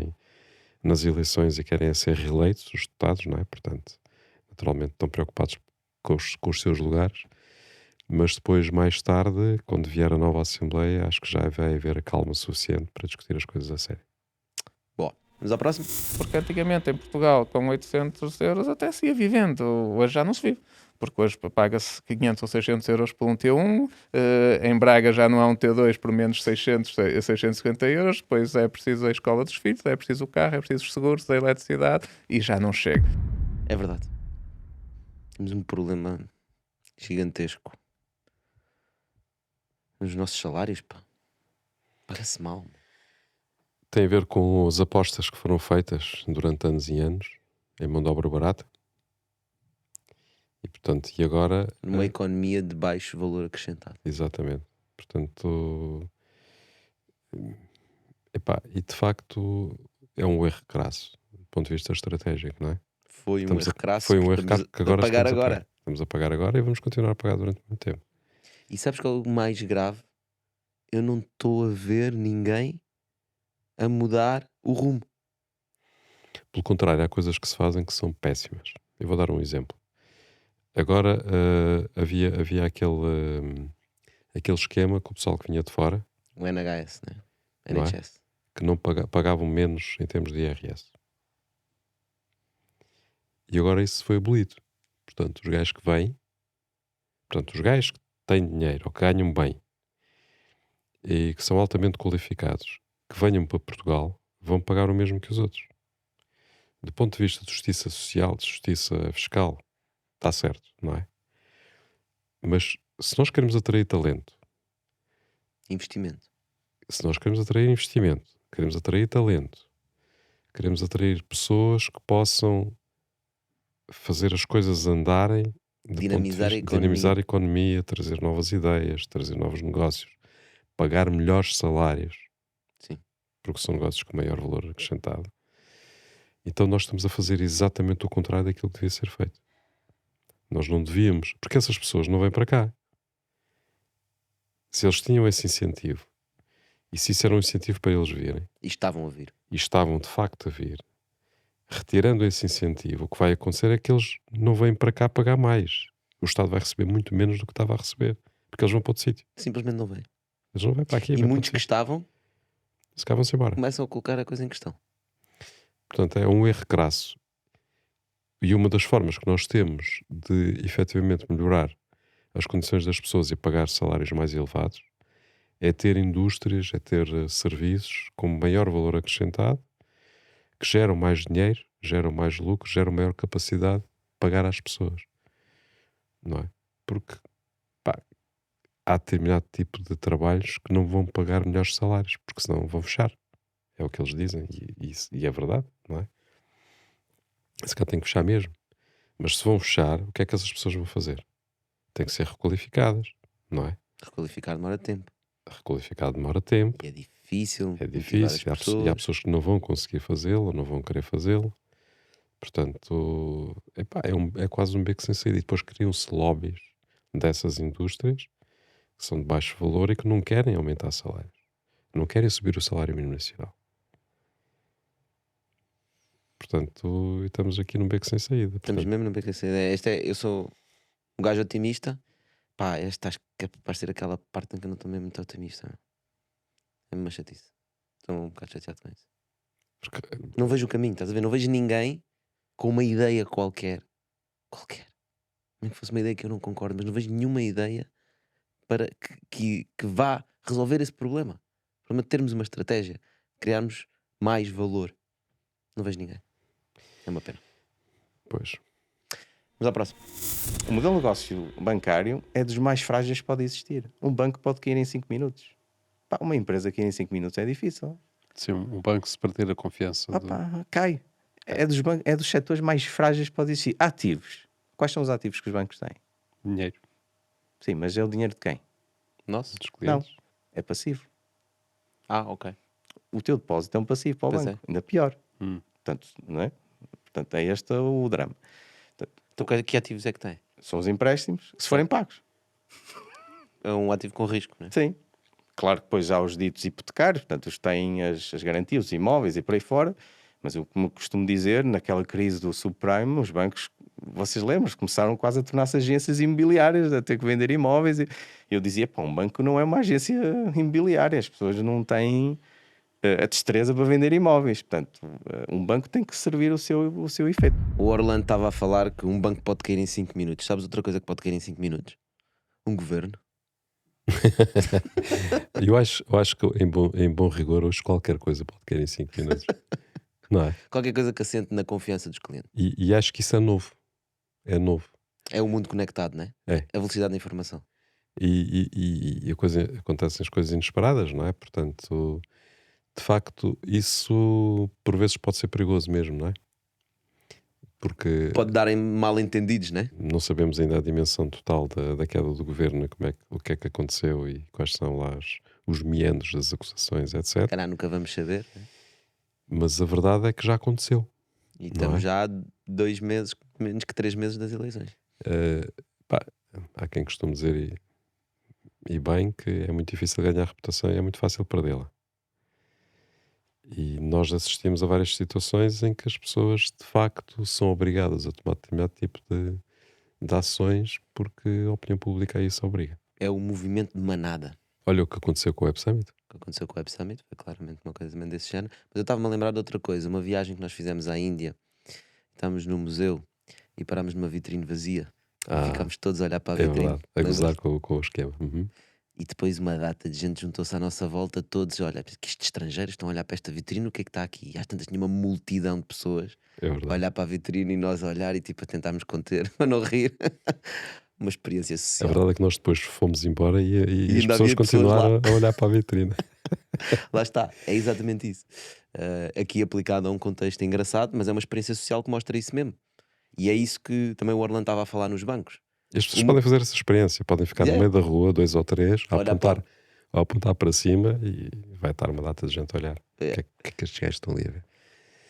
nas eleições e querem ser reeleitos, os deputados, não é? Portanto, naturalmente estão preocupados com os seus lugares. Mas depois, mais tarde, quando vier a nova Assembleia, acho que já vai haver a calma suficiente para discutir as coisas a sério. Vamos ao próximo? Porque antigamente em Portugal com 800 euros até se ia vivendo, hoje já não se vive. Porque hoje paga-se 500 ou 600 euros por um T1, em Braga já não há um T2 por menos 650 euros, depois é preciso a escola dos filhos, é preciso o carro, é preciso os seguros, a eletricidade e já não chega. É verdade. Temos um problema gigantesco nos nossos salários, pá. Parece mal. Tem a ver com as apostas que foram feitas durante anos e anos em mão de obra barata. E, portanto, e agora... Numa economia de baixo valor acrescentado. Exatamente. Portanto, epá, e de facto é um erro crasso do ponto de vista estratégico, não é? Foi um erro crasso. Foi um que erro estamos que agora a pagar estamos a agora. pagar. Estamos a pagar agora e vamos continuar a pagar durante muito tempo. E sabes qual é o mais grave? Eu não estou a ver ninguém a mudar o rumo. Pelo contrário, há coisas que se fazem que são péssimas. Eu vou dar um exemplo. Agora havia aquele esquema com o pessoal que vinha de fora, O NHS, né? Não é? NHS. que não pagavam menos em termos de IRS. E agora isso foi abolido. Portanto, os gajos que vêm, portanto, os gajos que têm dinheiro ou que ganham bem e que são altamente qualificados, que venham para Portugal, vão pagar o mesmo que os outros. Do ponto de vista de justiça social, de justiça fiscal, está certo, não é? Mas se nós queremos atrair talento, Investimento. se nós queremos atrair investimento, queremos atrair talento, queremos atrair pessoas que possam fazer as coisas andarem, do ponto de Dinamizar a vista- economia. dinamizar a economia, trazer novas ideias, trazer novos negócios, pagar melhores salários, Sim. porque são negócios com maior valor acrescentado. Então nós estamos a fazer exatamente o contrário daquilo que devia ser feito. Nós não devíamos, porque essas pessoas não vêm para cá. Se eles tinham esse incentivo, e se isso era um incentivo para eles virem, E estavam a vir. e estavam de facto a vir, retirando esse incentivo, o que vai acontecer é que eles não vêm para cá pagar mais. O Estado vai receber muito menos do que estava a receber, porque eles vão para outro sítio. Simplesmente não vêm. Eles não vêm para aqui. E vêm para muitos outro que sítio. estavam Se cá vão-se embora. começam a colocar a coisa em questão. Portanto, é um erro crasso. E uma das formas que nós temos de efetivamente melhorar as condições das pessoas e pagar salários mais elevados é ter indústrias, é ter serviços com maior valor acrescentado, que geram mais dinheiro, geram mais lucro, geram maior capacidade de pagar às pessoas. Não é? Porque pá, há determinado tipo de trabalhos que não vão pagar melhores salários, porque senão vão fechar. É o que eles dizem e é verdade, não é? Esse cara tem que fechar mesmo. Mas se vão fechar, o que é que essas pessoas vão fazer? Têm que ser requalificadas, não é? Requalificar demora tempo. Requalificado demora tempo. E é difícil. É motivar difícil. as E há pessoas que não vão conseguir fazê-lo ou não vão querer fazê-lo. Portanto, epá, é quase um beco sem saída. E depois criam-se lobbies dessas indústrias que são de baixo valor e que não querem aumentar salários. Não querem subir o salário mínimo nacional. Portanto, estamos aqui num beco sem saída. Estamos mesmo no BKC. Eu sou um gajo otimista. Pá, esta acho que é capaz de ser aquela parte em que eu não estou mesmo muito otimista. É uma chatice. Estou um bocado chateado com isso. Não vejo o caminho, estás a ver? Não vejo ninguém com uma ideia qualquer. Nem que fosse uma ideia que eu não concordo, mas não vejo nenhuma ideia para que vá resolver esse problema. O problema de termos uma estratégia, criarmos mais valor. Não vejo ninguém. É uma pena. Pois. Vamos à próxima. O modelo de negócio bancário é dos mais frágeis que pode existir. Um banco pode cair em 5 minutos. Pá, uma empresa cair em 5 minutos é difícil. Se um banco se perder a confiança. Cai. É dos setores mais frágeis que pode existir. Ativos. Quais são os ativos que os bancos têm? Dinheiro. Sim, mas é o dinheiro de quem? Nosso? Dos clientes. Não. É passivo. Ok. O teu depósito é um passivo para o Pois banco. é. Ainda pior. Portanto, não é? Portanto, é este o drama. Então que ativos é que tem? São os empréstimos, se forem pagos. É um ativo com risco, não é? Sim. Claro que depois há os ditos hipotecários, portanto, os têm as garantias, os imóveis e por aí fora, mas eu, como costumo dizer, naquela crise do subprime, os bancos, vocês lembram-se, começaram quase a tornar-se agências imobiliárias, a ter que vender imóveis. E eu dizia, pá, um banco não é uma agência imobiliária, as pessoas não têm a destreza para vender imóveis. Portanto, um banco tem que servir o seu efeito. O Orlando estava a falar que um banco pode cair em 5 minutos. Sabes outra coisa que pode cair em 5 minutos? Um governo. Eu acho que em bom rigor hoje qualquer coisa pode cair em 5 minutos. Não é? Qualquer coisa que assente na confiança dos clientes. E acho que isso é novo. É novo. É o mundo conectado, não é? É. A velocidade da informação. E acontecem as coisas inesperadas, não é? Portanto, de facto, isso por vezes pode ser perigoso mesmo, não é? Porque pode dar em mal entendidos, não é? Não sabemos ainda a dimensão total da queda do governo, o que é que aconteceu e quais são lá os meandros das acusações, etc. Calhar nunca vamos saber, né? Mas a verdade é que já aconteceu. E estamos já há 2 meses, menos que 3 meses das eleições. Há quem costume dizer, e bem, que é muito difícil ganhar reputação e é muito fácil perdê-la. E nós assistimos a várias situações em que as pessoas de facto são obrigadas a tomar determinado tipo de ações porque a opinião pública a isso obriga. É o movimento de manada. Olha o que aconteceu com o Web Summit. O que aconteceu com o Web Summit foi claramente uma coisa também desse género. Mas eu estava-me a lembrar de outra coisa. Uma viagem que nós fizemos à Índia. Estávamos no museu e parámos numa vitrine vazia. E ficámos todos a olhar para a vitrine. Verdade, a gozar com o esquema. Uhum. E depois uma data de gente juntou-se à nossa volta, todos, olha, que estes estrangeiros estão a olhar para esta vitrine, o que é que está aqui? E às tantas tinha uma multidão de pessoas a olhar para a vitrine e nós a olhar e tipo a tentarmos conter, para não rir. Uma experiência social. A verdade é que nós depois fomos embora e as ainda pessoas havia continuaram pessoas a olhar para a vitrine. Lá está, é exatamente isso. Aqui aplicado a um contexto engraçado, mas é uma experiência social que mostra isso mesmo. E é isso que também o Orlando estava a falar nos bancos. As pessoas podem fazer essa experiência, podem ficar no meio da rua, 2 ou 3, a apontar para cima e vai estar uma data de gente a olhar. O que é que estes gajos estão ali a ver?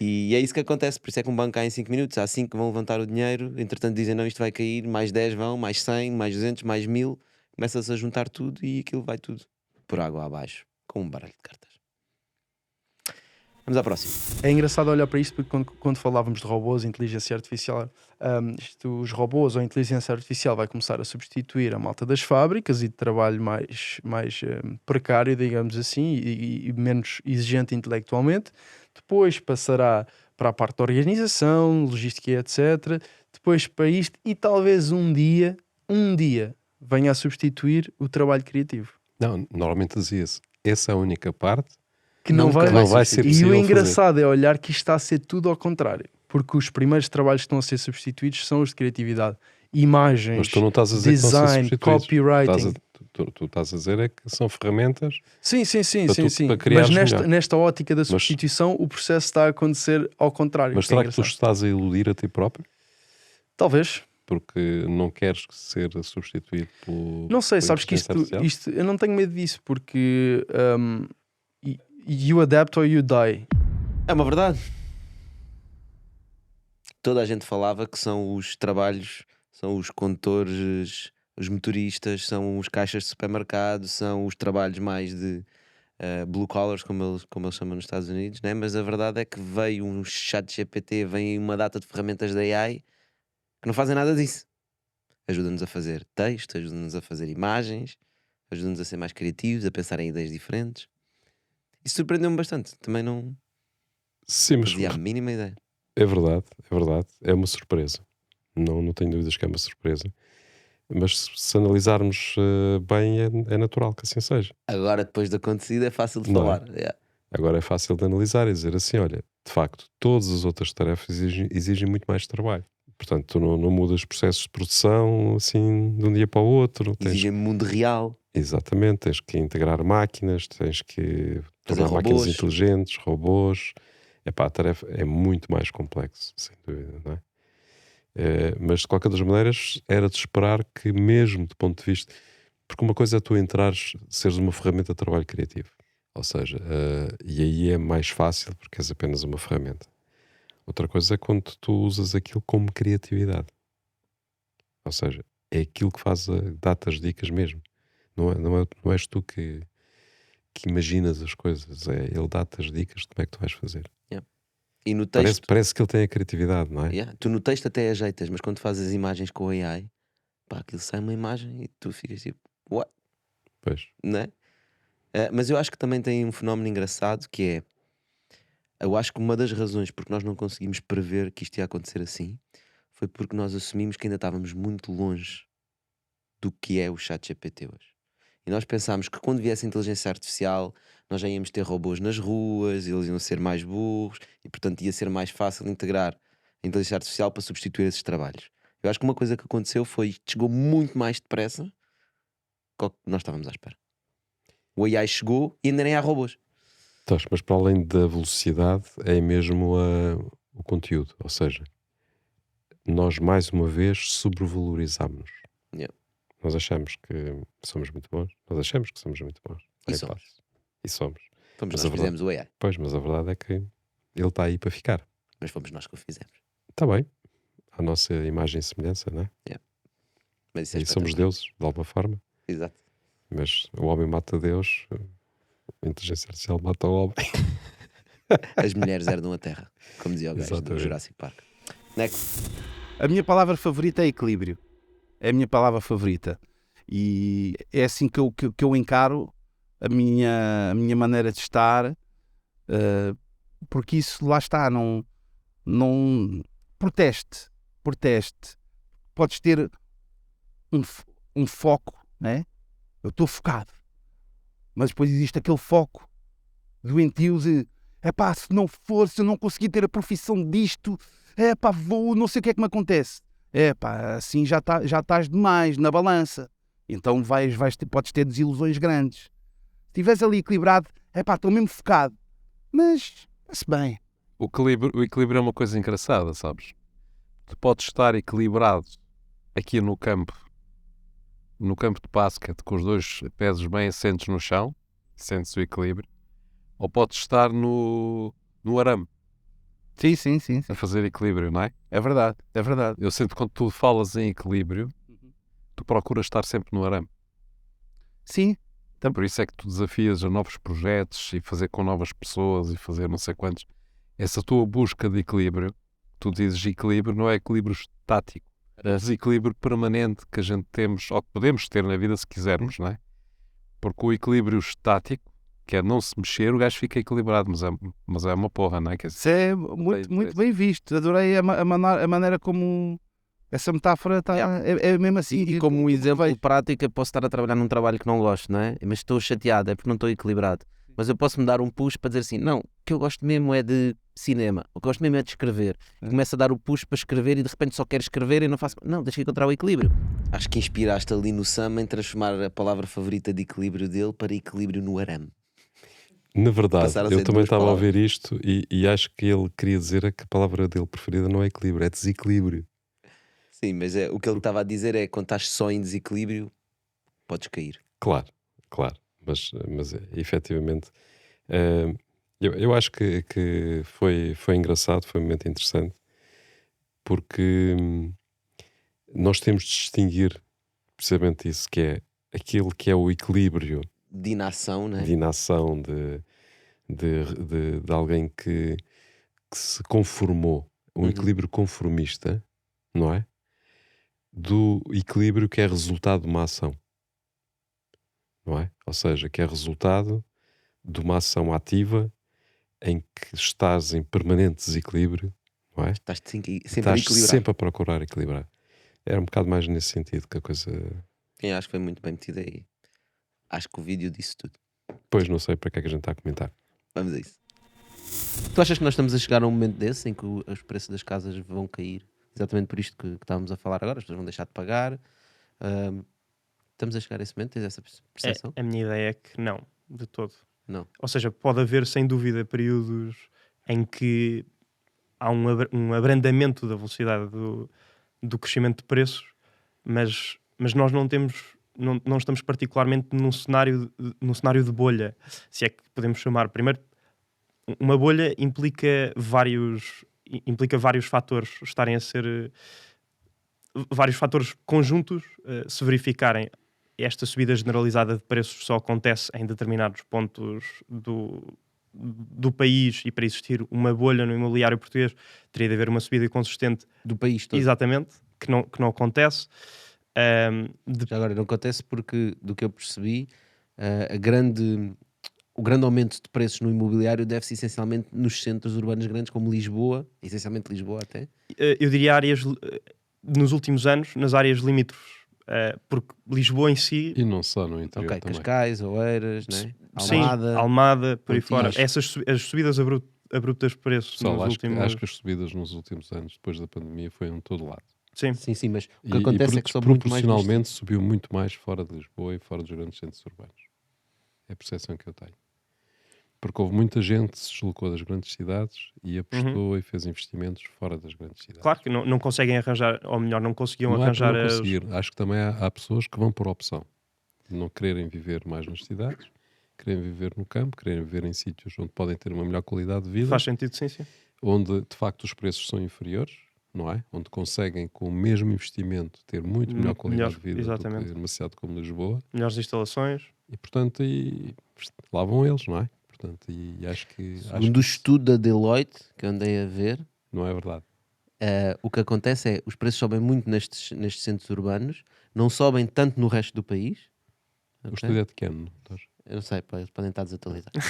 E é isso que acontece, por isso é que um banco cai em 5 minutos. Há 5 que vão levantar o dinheiro, entretanto dizem não, isto vai cair, mais 10 vão, mais 100, mais 200, mais 1000. Começa-se a juntar tudo e aquilo vai tudo por água abaixo, com um baralho de cartas. Vamos à próxima. É engraçado olhar para isto porque quando falávamos de robôs, inteligência artificial, os robôs ou a inteligência artificial vai começar a substituir a malta das fábricas e de trabalho mais precário, digamos assim, e menos exigente intelectualmente. Depois passará para a parte da organização, logística e etc. Depois para isto e talvez um dia venha a substituir o trabalho criativo. Não, normalmente dizia-se, essa é a única parte que não vai ser e possível o engraçado fazer. é olhar que isto está a ser tudo ao contrário, porque os primeiros trabalhos que estão a ser substituídos são os de criatividade, imagens, mas tu não estás a dizer design, que não copywriting. Tu estás a dizer é que são ferramentas sim. para criar. Mas nesta ótica da substituição o processo está a acontecer ao contrário. Mas será que tu estás a iludir a ti próprio? Talvez. Porque não queres ser substituído por... Não sei, sabes que isto eu não tenho medo disso, porque you adapt or you die. É uma verdade. Toda a gente falava que são os trabalhos, são os condutores, os motoristas, são os caixas de supermercado, são os trabalhos mais de blue collars, como eles chamam nos Estados Unidos, né? Mas a verdade é que veio um chat GPT, vem uma data de ferramentas da AI que não fazem nada disso. Ajuda-nos a fazer texto, ajuda-nos a fazer imagens, ajuda-nos a ser mais criativos, a pensar em ideias diferentes. Isso surpreendeu-me bastante. Também não Sim, mas fazia a mínima ideia. é verdade, é verdade. É uma surpresa. Não tenho dúvidas que é uma surpresa. Mas se analisarmos bem, é natural que assim seja. Agora, depois de acontecido, é fácil de Não é? falar. Yeah. Agora é fácil de analisar e dizer assim: olha, de facto, todas as outras tarefas exigem muito mais trabalho. Portanto, tu não mudas processos de produção assim de um dia para o outro. Exigem mundo real. Exatamente, tens que integrar máquinas, tens que tornar máquinas robôs. inteligentes, robôs. Epá, a tarefa é muito mais complexa, sem dúvida, não é? Mas de qualquer das maneiras era de esperar que mesmo do ponto de vista, porque uma coisa é tu entrares, seres uma ferramenta de trabalho criativo, ou seja, e aí é mais fácil porque és apenas uma ferramenta. Outra coisa é quando tu usas aquilo como criatividade, ou seja, é aquilo que dá-te as dicas mesmo, não és tu que imaginas as coisas, ele dá-te as dicas de como é que tu vais fazer. Yeah. E no texto, Parece que ele tem a criatividade, não é? yeah, tu no texto até ajeitas, mas quando fazes as imagens com o AI, pá, aquilo sai uma imagem e tu ficas tipo, what? Pois. Não é? Mas eu acho que também tem um fenómeno engraçado que é, eu acho que uma das razões porque nós não conseguimos prever que isto ia acontecer assim foi porque nós assumimos que ainda estávamos muito longe do que é o chat GPT hoje. E nós pensámos que quando viesse a inteligência artificial nós já íamos ter robôs nas ruas, eles iam ser mais burros e portanto ia ser mais fácil integrar a inteligência artificial para substituir esses trabalhos. Eu acho que uma coisa que aconteceu foi que chegou muito mais depressa do que nós estávamos à espera. O AI chegou e ainda nem há robôs. Mas para além da velocidade é mesmo o conteúdo, ou seja, nós mais uma vez sobrevalorizamos-nos. Yeah. Nós achamos que somos muito bons, E somos. E somos. Fomos Mas nós que fizemos o AI. Pois, mas a verdade é que ele está aí para ficar. Mas fomos nós que o fizemos. Está bem, a nossa imagem e semelhança, não é? Yeah. Mas isso é E somos deuses, de alguma forma. Exato. Mas o homem mata Deus, a inteligência artificial mata o homem. As mulheres herdam a terra, como dizia o gajo do Exatamente. Jurassic Park. Next. A minha palavra favorita é equilíbrio. É a minha palavra favorita. E é assim que eu encaro a minha maneira de estar, porque isso lá está, não proteste. Podes ter um foco, né? Eu estou focado, mas depois existe aquele foco doentio de se não conseguir ter a profissão disto, não sei o que é que me acontece. Assim já estás demais na balança. Então podes ter desilusões grandes. Se estiveres ali equilibrado, estou mesmo focado. Mas, está-se bem. O equilíbrio é uma coisa engraçada, sabes? Tu podes estar equilibrado aqui no campo de basquete, com os dois pés bem assentes no chão, sentes o equilíbrio, ou podes estar no arame. Sim. A fazer equilíbrio, não é? É verdade. Eu sinto que quando tu falas em equilíbrio, tu procuras estar sempre no arame. Sim. Então, por isso é que tu desafias a novos projetos e fazer com novas pessoas e fazer não sei quantos. Essa tua busca de equilíbrio, tu dizes equilíbrio, não é equilíbrio estático. É desequilíbrio permanente que a gente temos, ou que podemos ter na vida se quisermos, não é? Porque o equilíbrio estático, que é não se mexer, o gajo fica equilibrado, mas é uma porra, não é? Isso é muito bem visto. Adorei a maneira como essa metáfora está. É mesmo assim. E como um exemplo prático, eu posso estar a trabalhar num trabalho que não gosto, não é? Mas estou chateado, é porque não estou equilibrado. Mas eu posso me dar um push para dizer assim, não, o que eu gosto mesmo é de cinema, o que eu gosto mesmo é de escrever. E começo a dar o push para escrever e de repente só quero escrever e não faço... Não, deixa eu encontrar o equilíbrio. Acho que inspiraste ali no Sam em transformar a palavra favorita de equilíbrio dele para equilíbrio no arame. Na verdade, Passaram a ser eu também duas estava a palavras. ouvir isto e acho que ele queria dizer que a palavra dele preferida não é equilíbrio, é desequilíbrio. Sim, mas o que ele estava a dizer é que quando estás só em desequilíbrio, podes cair. Claro. Mas efetivamente, eu acho que foi engraçado, foi um momento interessante, porque nós temos de distinguir precisamente isso, que é aquilo que é o equilíbrio de inação, não é? de inação, de alguém que se conformou, um equilíbrio conformista, não é? Do equilíbrio que é resultado de uma ação, não é? Ou seja, que é resultado de uma ação ativa em que estás em permanente desequilíbrio, não é? Estás sempre a Estás equilibrar. sempre a procurar equilibrar. Era um bocado mais nesse sentido que a coisa... Eu acho que foi muito bem metido aí. Acho que o vídeo disse tudo. Pois não sei para que é que a gente está a comentar. Vamos a isso. Tu achas que nós estamos a chegar a um momento desse em que os preços das casas vão cair? Exatamente por isto que estávamos a falar agora, as pessoas vão deixar de pagar. Estamos a chegar a esse momento? Tens essa percepção? A minha ideia é que não, de todo. Não. Ou seja, pode haver sem dúvida períodos em que há um abrandamento da velocidade do crescimento de preços, mas nós não estamos particularmente num cenário de bolha, se é que podemos chamar. Primeiro, uma bolha implica vários fatores estarem a ser... vários fatores conjuntos se verificarem. Esta subida generalizada de preços só acontece em determinados pontos do país, e para existir uma bolha no imobiliário português teria de haver uma subida consistente do país todo. Exatamente, que não acontece. Já agora não acontece porque, do que eu percebi, o grande aumento de preços no imobiliário deve-se essencialmente nos centros urbanos grandes, como Lisboa, essencialmente Lisboa até. Eu diria nos últimos anos, nas áreas limítrofes, porque Lisboa em si... E não só no interior também. Cascais, Oeiras, né? Almada, Almada, por aí fora. As subidas abruptas de preços Pessoal, nos últimos... acho que as subidas nos últimos anos, depois da pandemia, foi em todo lado. Sim, mas o que acontece é que sobe muito mais proporcionalmente subiu muito mais fora de Lisboa e fora dos grandes centros urbanos. É a percepção que eu tenho. Porque houve muita gente que se deslocou das grandes cidades e apostou e fez investimentos fora das grandes cidades. Claro que não conseguem arranjar, ou melhor, não conseguiam não arranjar... É conseguir. Acho que também há pessoas que vão por opção. Não quererem viver mais nas cidades, querem viver no campo, querem viver em sítios onde podem ter uma melhor qualidade de vida. Faz sentido, sim. Onde, de facto, os preços são inferiores, não é? Onde conseguem, com o mesmo investimento, ter muito melhor qualidade de vida exatamente. do que numa cidade como Lisboa. Melhores instalações. E, portanto, lá vão eles, não é? Portanto, e acho que... Segundo o estudo da Deloitte, que eu andei a ver... Não é verdade. O que acontece é, os preços sobem muito nestes centros urbanos, não sobem tanto no resto do país. O estudo é de que ano? Eu não sei, eles podem estar desatualizados.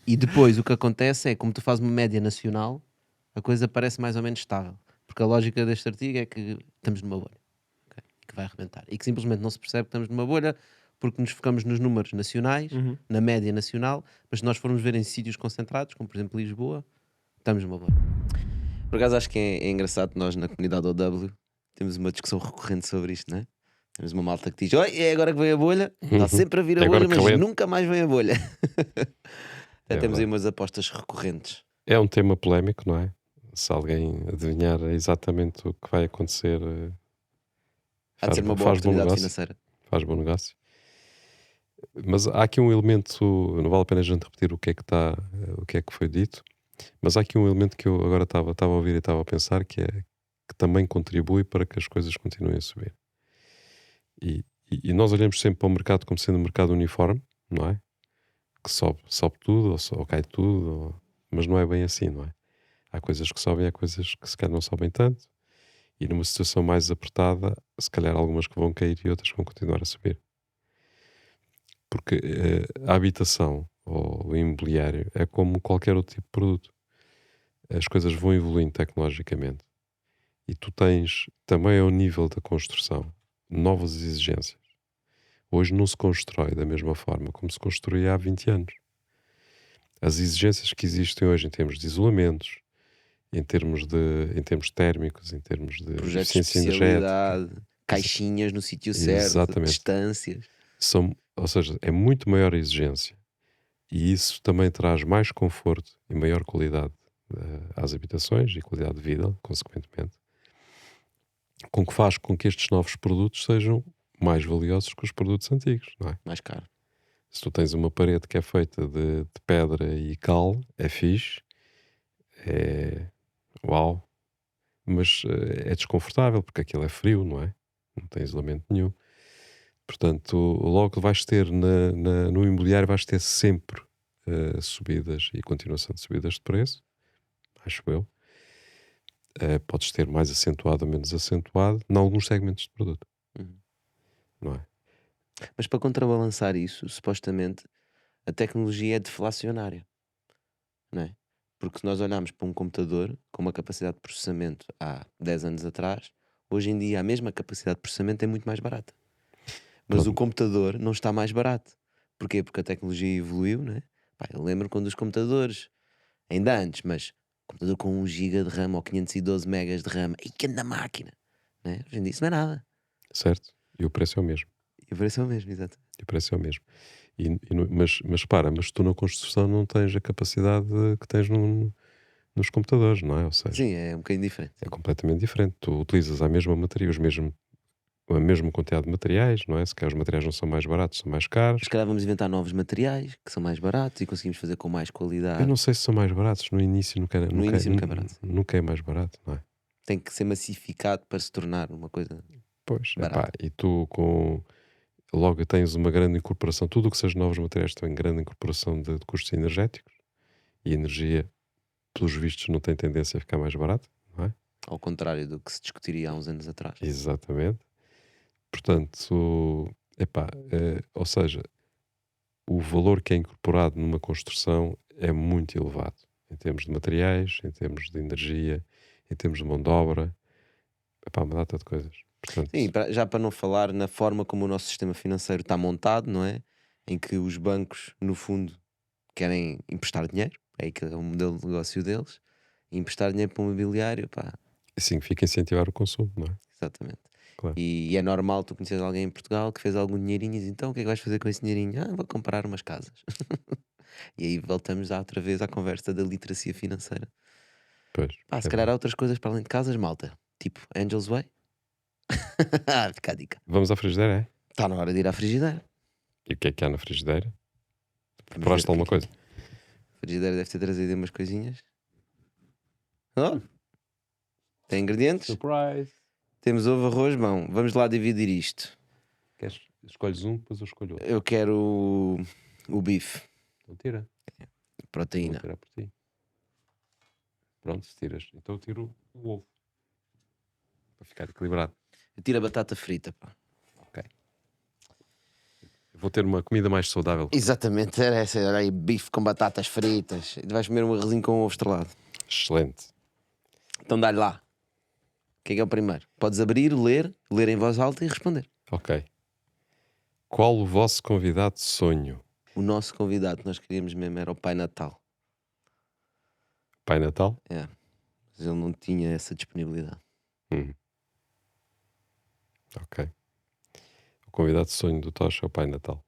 E depois, o que acontece é, como tu fazes uma média nacional, a coisa parece mais ou menos estável. Porque a lógica deste artigo é que estamos numa bolha. Okay? Que vai arrebentar. E que simplesmente não se percebe que estamos numa bolha porque nos focamos nos números nacionais, na média nacional, mas se nós formos ver em sítios concentrados, como por exemplo Lisboa, estamos numa bolha. Por acaso acho que é engraçado que nós na comunidade OW temos uma discussão recorrente sobre isto, não é? Temos uma malta que diz, oi, é agora que vem a bolha, está sempre a vir a bolha, mas nunca mais vem a bolha. Temos aí umas apostas recorrentes. É um tema polémico, não é? Se alguém adivinhar exatamente o que vai acontecer, há de ser uma boa oportunidade financeira. Faz bom negócio. Mas há aqui um elemento, não vale a pena a gente repetir o que é que foi dito, mas há aqui um elemento que eu agora estava a ouvir e estava a pensar, que também contribui para que as coisas continuem a subir. E nós olhamos sempre para o mercado como sendo um mercado uniforme, não é? Que sobe tudo, ou cai tudo, mas não é bem assim, não é? Há coisas que sobem, há coisas que se calhar não sobem tanto, e numa situação mais apertada, se calhar algumas que vão cair e outras que vão continuar a subir. Porque a habitação ou o imobiliário é como qualquer outro tipo de produto. As coisas vão evoluindo tecnologicamente. E tu tens também ao nível da construção novas exigências. Hoje não se constrói da mesma forma como se construía há 20 anos. As exigências que existem hoje em termos de isolamentos, em termos térmicos, em termos de projetos de especialidade, caixinhas no sítio certo, distâncias. Ou seja, é muito maior a exigência. E isso também traz mais conforto e maior qualidade às habitações e qualidade de vida, consequentemente, com que faz com que estes novos produtos sejam mais valiosos que os produtos antigos, não é? Mais caro. Se tu tens uma parede que é feita de pedra e cal, é fixe, é uau, mas é desconfortável porque aquilo é frio, não é? Não tem isolamento nenhum. Portanto, logo vais ter no imobiliário vais ter sempre subidas e continuação de subidas de preço, acho eu. Podes ter mais acentuado ou menos acentuado em alguns segmentos de produto. Não é? Mas para contrabalançar isso, supostamente, a tecnologia é deflacionária, não é? Porque se nós olharmos para um computador com uma capacidade de processamento há 10 anos atrás, hoje em dia a mesma capacidade de processamento é muito mais barata. Mas o computador não está mais barato. Porquê? Porque a tecnologia evoluiu, não é? Pá, eu lembro quando os computadores, ainda antes, mas computador com 1 GB de RAM ou 512 megas de RAM, e que anda máquina, não é? Hoje em dia isso não é nada. Certo? E o preço é o mesmo. E o preço é o mesmo, exato. E o preço é o mesmo. Mas tu na construção não tens a capacidade que tens nos computadores, não é? Ou seja, Sim, é um bocadinho diferente. é completamente diferente. Tu utilizas a mesma matéria, a mesma quantidade de materiais, não é? Se calhar os materiais não são mais baratos, são mais caros. Se calhar vamos inventar novos materiais que são mais baratos e conseguimos fazer com mais qualidade. Eu não sei se são mais baratos. No início nunca é barato. Nunca é mais barato, não é? Tem que ser massificado para se tornar uma coisa Pois, barata. e tu logo tens uma grande incorporação. Tudo o que seja novos materiais tem grande incorporação de custos energéticos, e a energia, pelos vistos, não tem tendência a ficar mais barata, não é? Ao contrário do que se discutiria há uns anos atrás. Exatamente. Portanto, ou seja, o valor que é incorporado numa construção é muito elevado, em termos de materiais, em termos de energia, em termos de mão de obra, uma data de coisas. Portanto, Sim, já para não falar na forma como o nosso sistema financeiro está montado, não é? Em que os bancos, no fundo, querem emprestar dinheiro, é aí que é o modelo de negócio deles, e emprestar dinheiro para o imobiliário, pá. significa incentivar o consumo, não é? Exatamente. Claro. E é normal tu conheces alguém em Portugal que fez algum dinheirinho e diz, então o que é que vais fazer com esse dinheirinho? Ah, vou comprar umas casas. E aí voltamos outra vez à conversa da literacia financeira. Pois, Pá, se calhar há outras coisas para além de casas, malta. Tipo Angel's Way. Fica a dica. Vamos à frigideira, é? Está na hora de ir à frigideira. E o que é que há na frigideira? Vamos Provaste ver o alguma que é coisa? A frigideira deve ter trazido umas coisinhas. Oh! Tem ingredientes? Surprise! Temos ovo, arroz, bom. Vamos lá dividir isto. Escolhes um, depois eu escolho outro. Eu quero o bife. Então tira. Proteína. Vou tirar por ti. Pronto, se tiras. Então eu tiro o ovo. Para ficar equilibrado. Eu tiro a batata frita, pá. Ok. Eu vou ter uma comida mais saudável. Exatamente, era essa. Olha aí, bife com batatas fritas. E vais comer um arrozinho com ovo estrelado. Excelente. Então dá-lhe lá. O que é o primeiro? Podes abrir, ler em voz alta e responder. Ok. Qual o vosso convidado de sonho? O nosso convidado que nós queríamos mesmo era o Pai Natal. Pai Natal? É. Mas ele não tinha essa disponibilidade. Ok. O convidado de sonho do Tocha é o Pai Natal.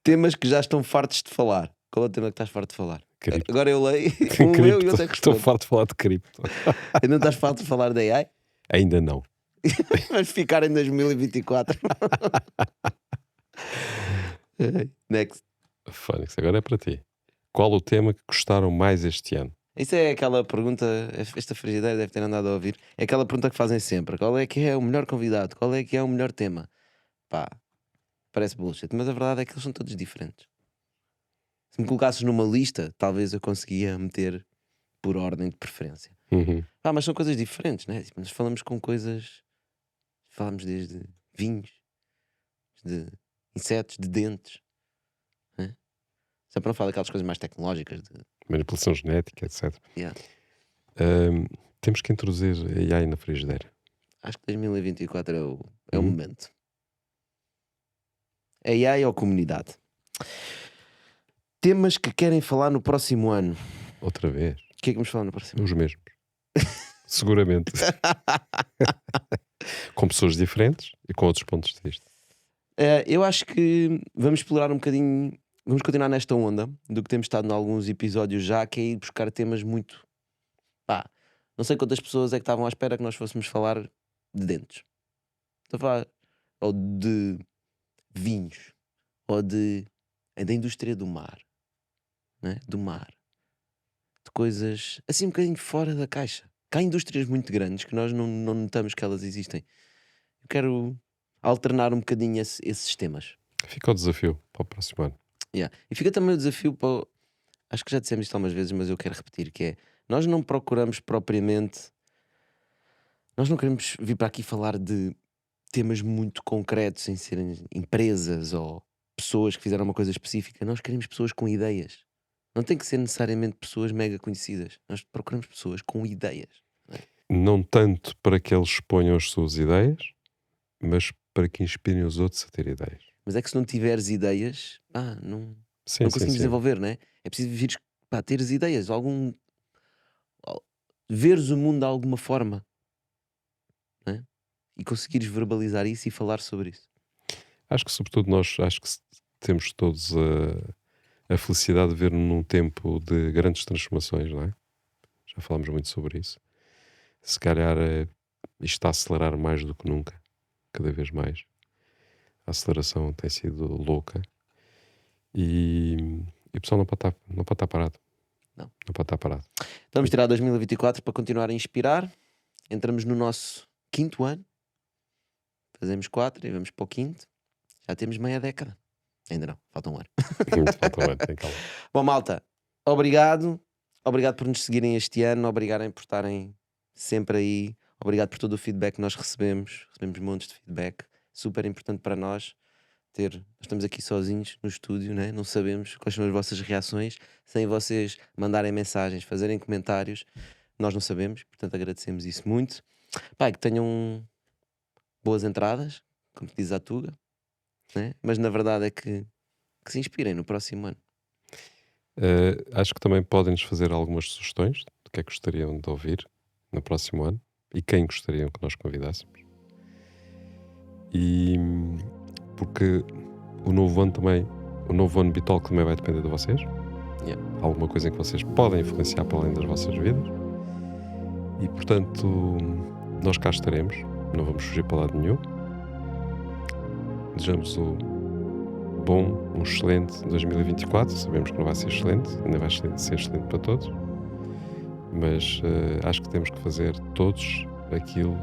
Temas que já estão fartos de falar. Qual é o tema que estás farto de falar? Cripto. Agora eu leio um meu e outro é que Estou respondo. farto de falar de cripto. Ainda não estás farto de falar da AI? Ainda não. Vamos ficar em 2024. Next. Fónix, agora é para ti. Qual o tema que gostaram mais este ano? Isso é aquela pergunta, esta frigideira deve ter andado a ouvir. É aquela pergunta que fazem sempre: qual é que é o melhor convidado? Qual é que é o melhor tema? Pá, parece bullshit, mas a verdade é que eles são todos diferentes. Se me colocasses numa lista, talvez eu conseguia meter por ordem de preferência. Pá, mas são coisas diferentes, né? Tipo, nós falamos com coisas. Falamos desde vinhos, de insetos, de dentes, né? Só para não falar daquelas coisas mais tecnológicas. Manipulação genética, etc. Yeah. Temos que introduzir a AI na frigideira. Acho que 2024 é o momento. AI ou comunidade? Temas que querem falar no próximo ano. Outra vez? O que é que vamos falar no próximo ano? Os mesmos. Seguramente. Com pessoas diferentes e com outros pontos de vista. Eu acho que vamos explorar um bocadinho. Vamos continuar nesta onda do que temos estado em alguns episódios já, que é ir buscar temas muito. Pá, não sei quantas pessoas é que estavam à espera que nós fôssemos falar de dentes. Estou a falar. Ou de vinhos. Ou da indústria do mar. Né? Do mar. De coisas assim um bocadinho fora da caixa. Que há indústrias muito grandes que nós não notamos que elas existem. Eu quero alternar um bocadinho esses temas. Fica o desafio para o próximo ano. Yeah. E fica também o desafio para. Acho que já dissemos isto algumas vezes, mas eu quero repetir: que é, nós não procuramos propriamente. Nós não queremos vir para aqui falar de temas muito concretos, em serem empresas ou pessoas que fizeram uma coisa específica. Nós queremos pessoas com ideias. Não tem que ser necessariamente pessoas mega conhecidas. Nós procuramos pessoas com ideias. Não tanto para que eles exponham as suas ideias, mas para que inspirem os outros a ter ideias. Mas é que se não tiveres ideias, não conseguimos desenvolver, não é? É preciso vires, teres ideias, veres o mundo de alguma forma, não é? E conseguires verbalizar isso e falar sobre isso. Acho que sobretudo nós temos todos a felicidade de ver num tempo de grandes transformações, não é? Já falámos muito sobre isso. Se calhar isto está a acelerar mais do que nunca, cada vez mais. A aceleração tem sido louca e o pessoal não pode estar parado. Não pode estar parado. Vamos tirar 2024 para continuar a inspirar. Entramos no nosso 5º ano. Fazemos 4 e vamos para o 5º. Já temos meia década. Ainda não, falta um ano. Falta um ano, tem calma. Bom, malta, obrigado. Obrigado por nos seguirem este ano. Obrigado por estarem sempre aí. Obrigado por todo o feedback que nós recebemos. Recebemos montes de feedback. Super importante para nós. Nós estamos aqui sozinhos no estúdio, né? Não sabemos quais são as vossas reações. Sem vocês mandarem mensagens, fazerem comentários, nós não sabemos. Portanto, agradecemos isso muito. Que tenham boas entradas, como diz a Tuga, né? Mas na verdade é que se inspirem no próximo ano. Acho que também podem-nos fazer algumas sugestões do que é que gostariam de ouvir no próximo ano e quem gostariam que nós convidássemos. E porque o novo ano Bitalk também vai depender de vocês. Alguma coisa em que vocês podem influenciar para além das vossas vidas. E portanto, nós cá estaremos. Não vamos fugir para lado nenhum. Desejamos um excelente 2024. Sabemos que não vai ser excelente, ainda vai ser excelente para todos. Mas acho que temos que fazer todos aquilo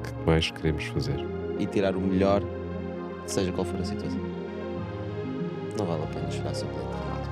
que mais queremos fazer. E tirar o melhor, seja qual for a situação. Não vale a pena chorar sobre o terremoto.